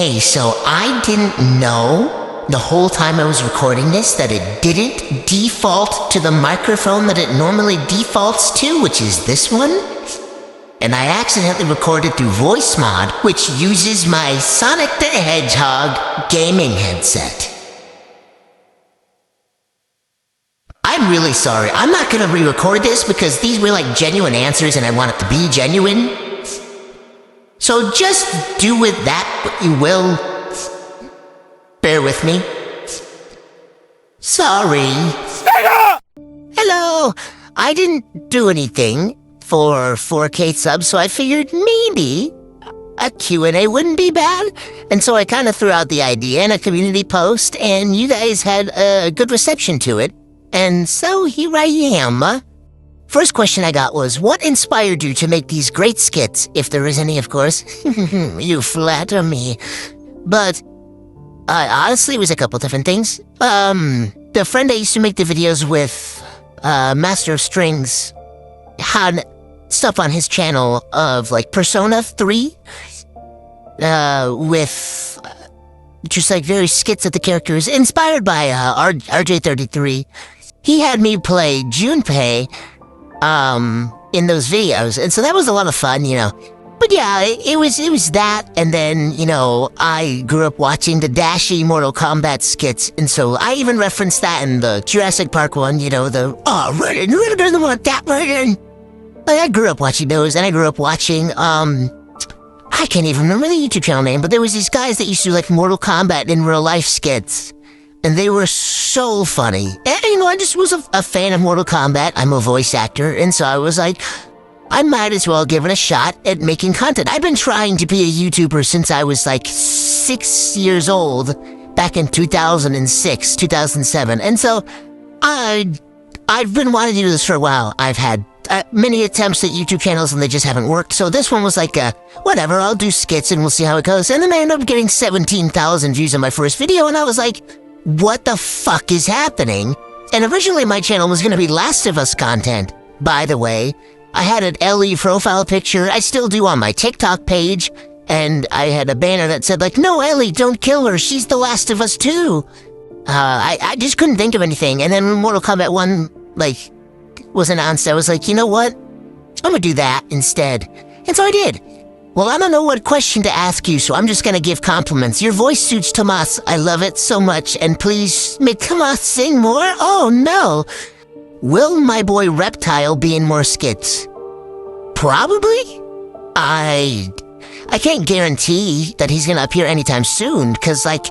Hey, so I didn't know the whole time I was recording this that it didn't default to the microphone that it normally defaults to, which is this one. And I accidentally recorded through voice mod, which uses my Sonic the Hedgehog gaming headset. I'm really sorry. I'm not gonna re-record this because these were like genuine answers and I want it to be genuine. So just do with that what you will. Bear with me. Sorry. Hello! I didn't do anything for 4K subs, so I figured maybe a Q&A wouldn't be bad. And so I kind of threw out the idea in a community post, and you guys had a good reception to it. And so here I am. First question I got was, what inspired you to make these great skits? If there is any, of course. You flatter me. But honestly, it was a couple different things. The friend I used to make the videos with, Master of Strings, had stuff on his channel of like Persona 3, with just like various skits of the characters inspired by RJ33. He had me play Junpei in those videos, and so that was a lot of fun, you know. But yeah, it was that, and then, you know, I grew up watching the Dashy Mortal Kombat skits, and so I even referenced that in the Jurassic Park one, you know, the, oh, Raiden doesn't want that, Raiden. Like, I grew up watching those, and I grew up watching, I can't even remember the YouTube channel name, but there was these guys that used to do, like, Mortal Kombat in real life skits, and they were so funny. And, you know, I just was a fan of Mortal Kombat. I'm a voice actor, and so I was like, I might as well give it a shot at making content. I've been trying to be a YouTuber since I was like 6 years old, back in 2006, 2007. And so I've been wanting to do this for a while. I've had many attempts at YouTube channels and they just haven't worked. So this one was like, whatever, I'll do skits and we'll see how it goes. And then I ended up getting 17,000 views on my first video and I was like, what the fuck is happening? And originally my channel was going to be Last of Us content, by the way. I had an Ellie profile picture, I still do on my TikTok page, and I had a banner that said like, no Ellie, don't kill her, she's the Last of Us too. I just couldn't think of anything, and then when Mortal Kombat 1, like, was announced, I was like, you know what? I'm gonna do that instead. And so I did. Well, I don't know what question to ask you, so I'm just gonna give compliments. Your voice suits Tomas, I love it so much, and please make Tomas sing more? Oh no! Will my boy Reptile be in more skits? Probably? I can't guarantee that he's gonna appear anytime soon, because, like,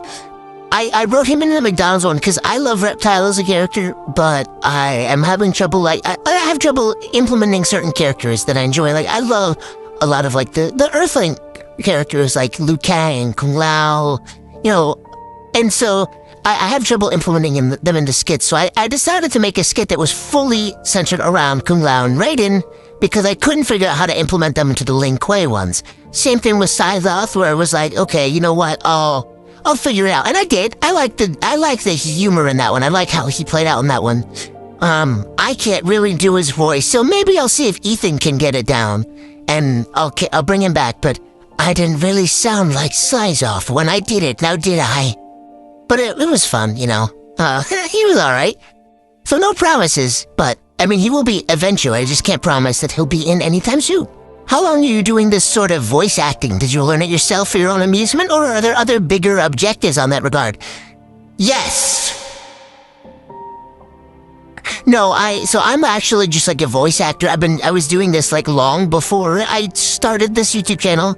I wrote him in the McDonald's one because I love Reptile as a character, but I am having trouble, like, I have trouble implementing certain characters that I enjoy. Like, I love a lot of, like, the Earthling characters, like Liu Kang, Kung Lao, you know, and so I have trouble implementing them into skits, so I decided to make a skit that was fully centered around Kung Lao and Raiden because I couldn't figure out how to implement them into the Lin Kuei ones. Same thing with Scythoth, where it was like, okay, you know what, I'll figure it out. And I did. I like the humor in that one. I like how he played out in that one. I can't really do his voice, so maybe I'll see if Ethan can get it down, and I'll bring him back, but I didn't really sound like Scythoth when I did it, now did I? But it was fun, you know. He was alright. So no promises, but, I mean, he will be eventually. I just can't promise that he'll be in anytime soon. How long are you doing this sort of voice acting? Did you learn it yourself for your own amusement, or are there other bigger objectives on that regard? Yes! No, so I'm actually just like a voice actor. I was doing this like long before I started this YouTube channel.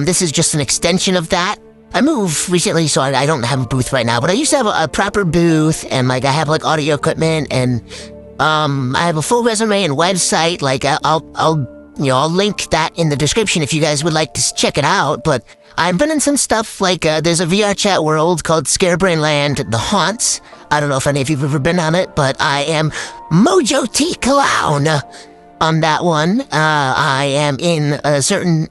This is just an extension of that. I moved recently, so I don't have a booth right now, but I used to have a proper booth, and like I have like audio equipment, and I have a full resume and website. Like I'll link that in the description if you guys would like to check it out. But I've been in some stuff like there's a VR chat world called Scarebrain Land, The Haunts. I don't know if any of you've ever been on it, but I am Mojo T Clown on that one. I am in a certain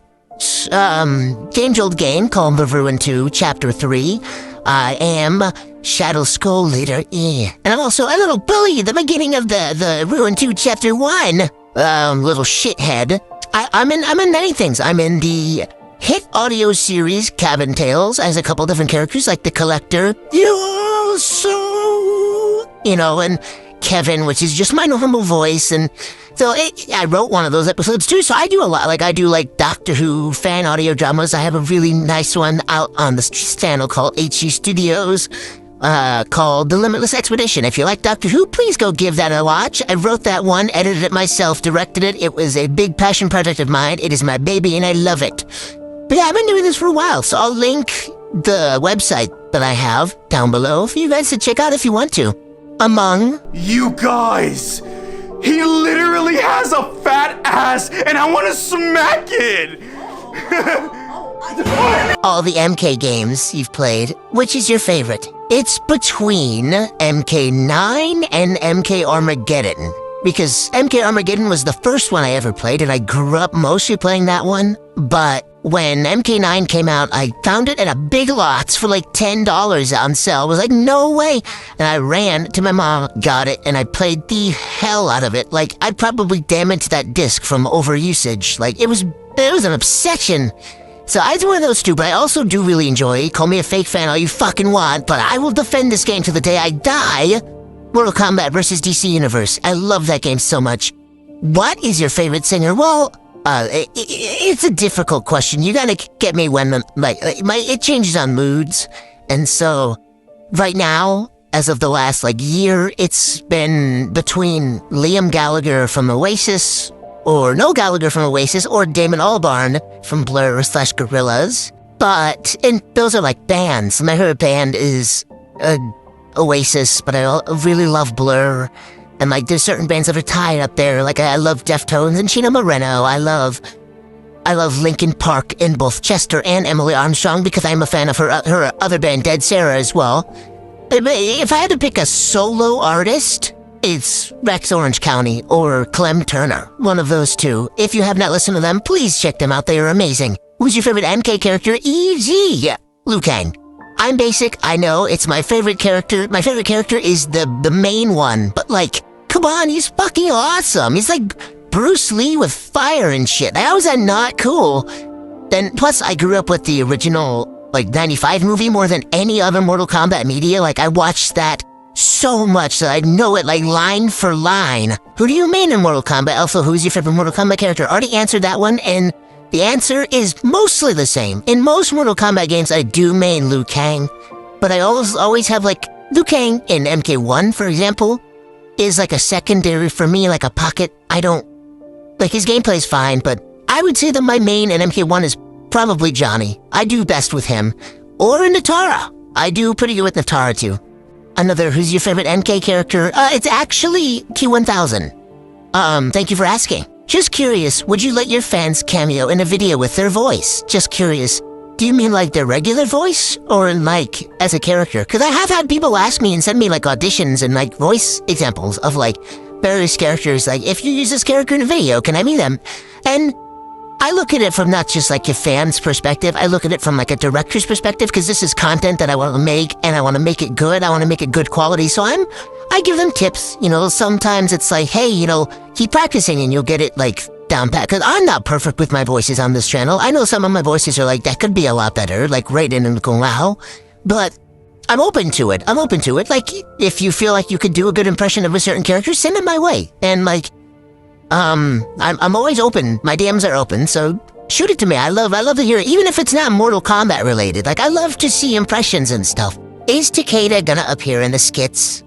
game called The Ruin 2, Chapter 3. I am Shadow Skull Leader E. And I'm also a little bully at the beginning of the Ruin 2, Chapter 1. Little shithead. I'm in many things. I'm in the hit audio series Cabin Tales as a couple different characters, like the Collector, you're so, and Kevin, which is just my normal voice, and so I wrote one of those episodes too, so I do a lot. Like, I do, like, Doctor Who fan audio dramas. I have a really nice one out on the channel called HG Studios, called The Limitless Expedition. If you like Doctor Who, please go give that a watch. I wrote that one, edited it myself, directed it. It was a big passion project of mine. It is my baby, and I love it. But yeah, I've been doing this for a while, so I'll link the website that I have down below for you guys to check out if you want to. Among... You guys! He literally has a fat ass, and I want to smack it! all the MK games you've played, which is your favorite? It's between MK9 and MK Armageddon. Because MK Armageddon was the first one I ever played, and I grew up mostly playing that one. But when MK9 came out, I found it at a Big Lots for like $10 on sale. I was like, no way! And I ran to my mom, got it, and I played the hell out of it. Like, I'd probably damage that disc from overusage. Like, it was an obsession. So I do one of those too, but I also do really enjoy, call me a fake fan all you fucking want, but I will defend this game to the day I die. Mortal Kombat vs. DC Universe. I love that game so much. What is your favorite singer? Well, it's a difficult question. You gotta get me when, it changes on moods. And so, right now, as of the last, year, it's been between Liam Gallagher from Oasis, or Noel Gallagher from Oasis, or Damon Albarn from Blur/Gorillaz. And those are bands. My favorite band is, Oasis, but I really love Blur. And there's certain bands that are tied up there. I love Deftones and Chino Moreno. I love Linkin Park in both Chester and Emily Armstrong because I'm a fan of her other band, Dead Sarah, as well. If I had to pick a solo artist, it's Rex Orange County or Clem Turner. One of those two. If you have not listened to them, please check them out. They are amazing. Who's your favorite MK character? Easy! Liu Kang. I'm basic, I know, it's my favorite character. My favorite character is the main one, but come on, he's fucking awesome. He's like Bruce Lee with fire and shit. How is that not cool? Then, plus I grew up with the original, 95 movie more than any other Mortal Kombat media. I watched that so much that I know it line for line. Who do you main in Mortal Kombat? Also, who's your favorite Mortal Kombat character? Already answered that one, and the answer is mostly the same. In most Mortal Kombat games, I do main Liu Kang, but I always have, Liu Kang in MK1, for example, is a secondary for me, a pocket. I don't... his gameplay's fine, but I would say that my main in MK1 is probably Johnny. I do best with him. Or Natara. I do pretty good with Natara, too. Another, who's your favorite MK character? It's actually Q1000. Thank you for asking. Just curious, would you let your fans cameo in a video with their voice? Just curious. Do you mean their regular voice? Or as a character? Because I have had people ask me and send me auditions and voice examples of various characters. If you use this character in a video, can I meet them? And I look at it from not just a fan's perspective. I look at it from a director's perspective because this is content that I want to make and I want to make it good. I want to make it good quality. So I give them tips. Sometimes it's hey, keep practicing and you'll get it down pat. Because I'm not perfect with my voices on this channel. I know some of my voices are that could be a lot better, Raiden and Kung Lao. But I'm open to it. If you feel you could do a good impression of a certain character, send it my way. And I'm always open. My DMs are open, so shoot it to me. I love to hear it, even if it's not Mortal Kombat related. I love to see impressions and stuff. Is Takeda gonna appear in the skits?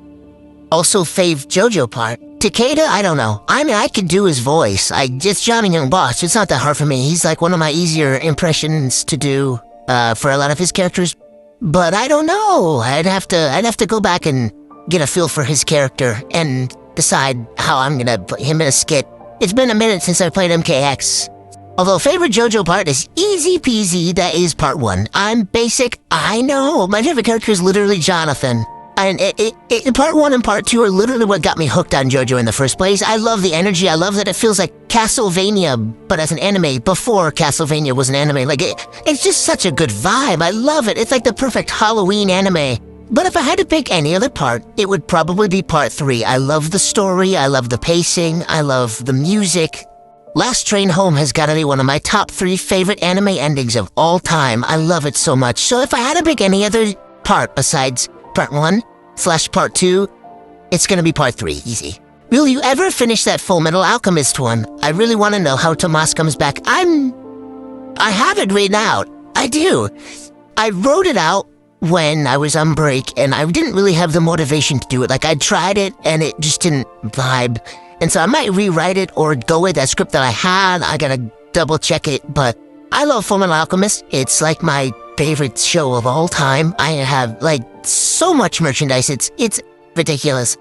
Also, fave JoJo part. Takeda, I don't know. I could do his voice. It's Johnny Young Boss. It's not that hard for me. He's one of my easier impressions to do for a lot of his characters. But I don't know. I'd have to go back and get a feel for his character and decide how I'm gonna put him in a skit. It's been a minute since I played MKX. Although favorite JoJo part is easy peasy, that is part 1. I'm basic, I know. My favorite character is literally Jonathan. And part 1 and part 2 are literally what got me hooked on JoJo in the first place. I love the energy. I love that it feels like Castlevania, but as an anime before Castlevania was an anime. It's just such a good vibe. I love it. It's the perfect Halloween anime. But if I had to pick any other part, it would probably be part 3. I love the story. I love the pacing. I love the music. Last Train Home has got to be one of my top 3 favorite anime endings of all time. I love it so much. So if I had to pick any other part besides part 1/part 2, it's gonna be part 3, easy. Will you ever finish that Full Metal Alchemist one? I really want to know how Tomas comes back. I have it written out. I do. I wrote it out when I was on break, and I didn't really have the motivation to do it. Like, I tried it, and it just didn't vibe. And so I might rewrite it or go with that script that I had. I gotta double check it, but I love Full Metal Alchemist. It's like my favorite show of all time. I have, like, so much merchandise. It's ridiculous.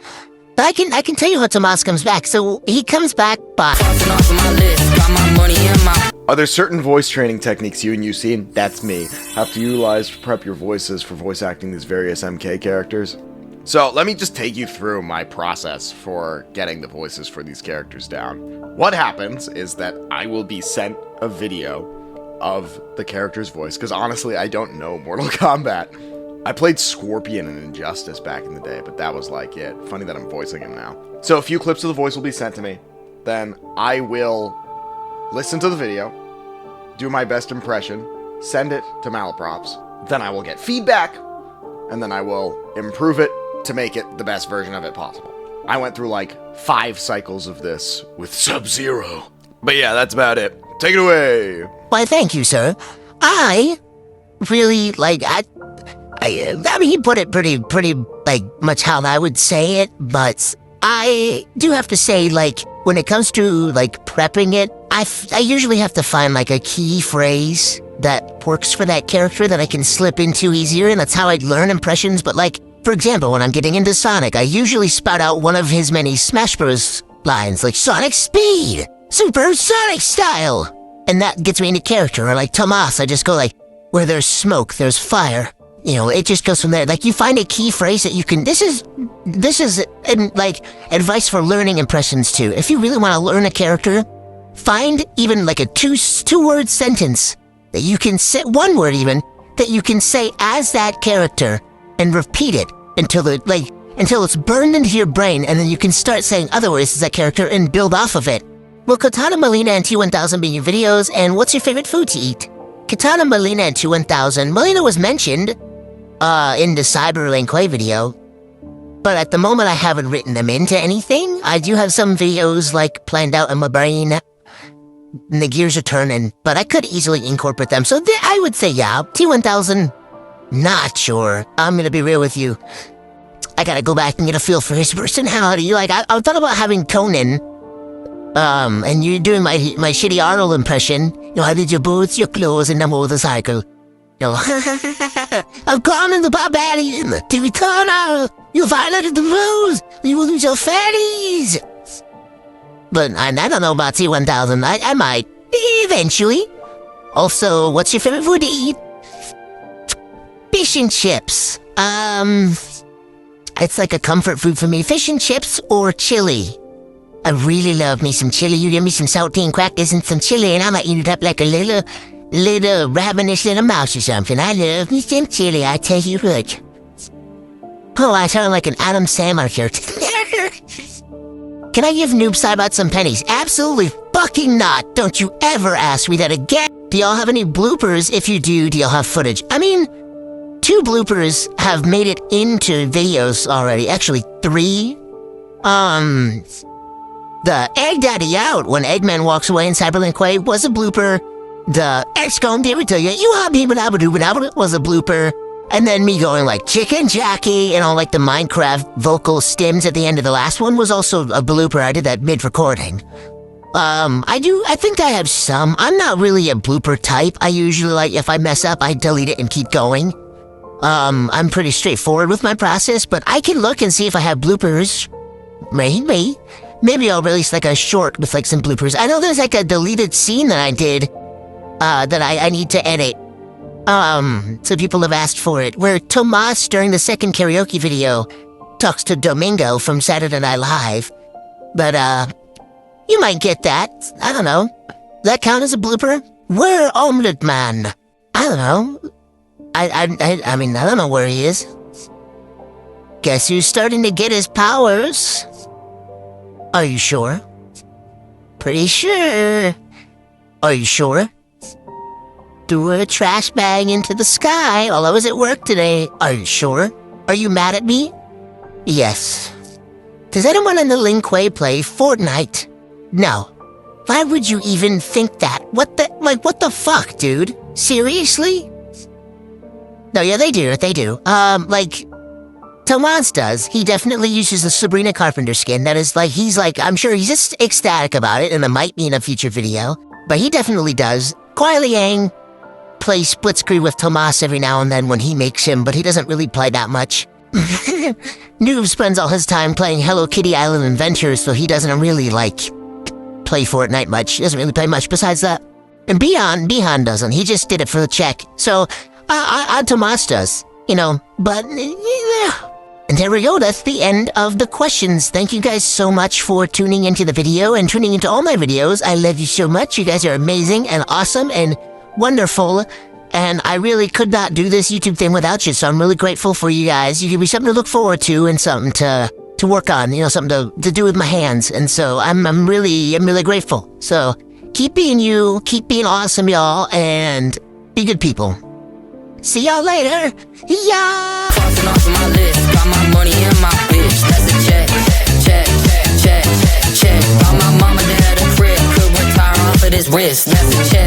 But I can tell you how Tomas comes back. So he comes back by... Are there certain voice training techniques you and you seen? That's me. Have to utilize to prep your voices for voice acting these various MK characters? So let me just take you through my process for getting the voices for these characters down. What happens is that I will be sent a video of the character's voice, because honestly, I don't know Mortal Kombat. I played Scorpion in Injustice back in the day, but that was like it. Funny that I'm voicing him now. So a few clips of the voice will be sent to me. Then I will listen to the video, do my best impression, send it to Malaprops. Then I will get feedback, and then I will improve it to make it the best version of it possible. I went through like 5 cycles of this with Sub-Zero. But yeah, that's about it. Take it away. Why, thank you, sir. I really, like, I mean, he put it pretty, like, much how I would say it, but I do have to say, like, when it comes to, like, prepping it, I usually have to find, like, a key phrase that works for that character that I can slip into easier, and that's how I'd learn impressions. But, like, for example, when I'm getting into Sonic, I usually spout out one of his many Smash Bros. Lines, like Sonic Speed, Super Sonic Style, and that gets me into character. Or like Tomas, I just go like, where there's smoke, there's fire. You know, it just goes from there. Like, you find a key phrase that you can... This is like, advice for learning impressions, too. If you really want to learn a character, find even, like, a two-word sentence that you can say... One word, even, that you can say as that character and repeat it until it's burned into your brain, and then you can start saying other words as that character and build off of it. Will Katana, Melina, and T1000 be in your videos, and what's your favorite food to eat? Katana, Melina, and T1000. Melina was mentioned in the Cyber Lin Kuei video, but at the moment I haven't written them into anything. I do have some videos, like, planned out in my brain, and the gears are turning, but I could easily incorporate them. So I would say, yeah, T1000, not sure. I'm gonna be real with you. I gotta go back and get a feel for his personality. Like, I thought about having Conan, and you're doing my shitty Arnold impression. You know, how did you boots your clothes in the motorcycle? You know, I'm calling the barbarian to return out. You violated the rules. You will lose your fatties. But I don't know about T1000. I might. Eventually. Also, what's your favorite food to eat? Fish and chips. It's like a comfort food for me. Fish and chips or chili. I really love me some chili. You give me some saltine crackers and some chili, and I might eat it up like a little ravenous little mouse or something. I love me some chili, I tell you what. Oh, I sound like an Adam Sandler character. Can I give Noob Saibot some pennies? Absolutely fucking not. Don't you ever ask me that again. Do y'all have any bloopers? If you do y'all have footage? I mean, 2 bloopers have made it into videos already. Actually, 3. The Egg Daddy Out when Eggman walks away in Cyber Lin Kuei was a blooper. The XCOM did tell you, you have people was a blooper. And then me going like Chicken Jackie and all like the Minecraft vocal stems at the end of the last one was also a blooper. I did that mid-recording. I think I have some. I'm not really a blooper type. I usually, like, if I mess up, I delete it and keep going. I'm pretty straightforward with my process, but I can look and see if I have bloopers. Maybe I'll release like a short with like some bloopers. I know there's like a deleted scene that I did, that I need to edit. So people have asked for it, where Tomas during the second karaoke video talks to Domingo from Saturday Night Live. But, you might get that. I don't know. That count as a blooper? Where Omelette Man? I don't know. I mean, I don't know where he is. Guess who's starting to get his powers? Are you sure? Pretty sure. Are you sure? Threw a trash bag into the sky while I was at work today. Are you sure? Are you mad at me? Yes. Does anyone in the Lin Kuei play Fortnite? No. Why would you even think that? What the fuck, dude? Seriously? No, yeah, they do. Tomas does. He definitely uses the Sabrina Carpenter skin. That is I'm sure he's just ecstatic about it, and it might be in a future video. But he definitely does. Kuai Liang plays split screen with Tomas every now and then when he makes him, but he doesn't really play that much. Noob spends all his time playing Hello Kitty Island Adventures, so he doesn't really, play Fortnite much. He doesn't really play much besides that. And Bihan doesn't. He just did it for the check. So, Tomas does, but, yeah. And there we go, that's the end of the questions. Thank you guys so much for tuning into the video and tuning into all my videos. I love you so much. You guys are amazing and awesome and wonderful. And I really could not do this YouTube thing without you, so I'm really grateful for you guys. You give me something to look forward to and something to work on, something to do with my hands. And so I'm really grateful. So keep being you, keep being awesome, y'all, and be good people. See y'all later. Yeah. Crossing off my list, got my money in my bitch. That's a check. Got my mama, dad, a crib, could retire off of this wrist. That's a check.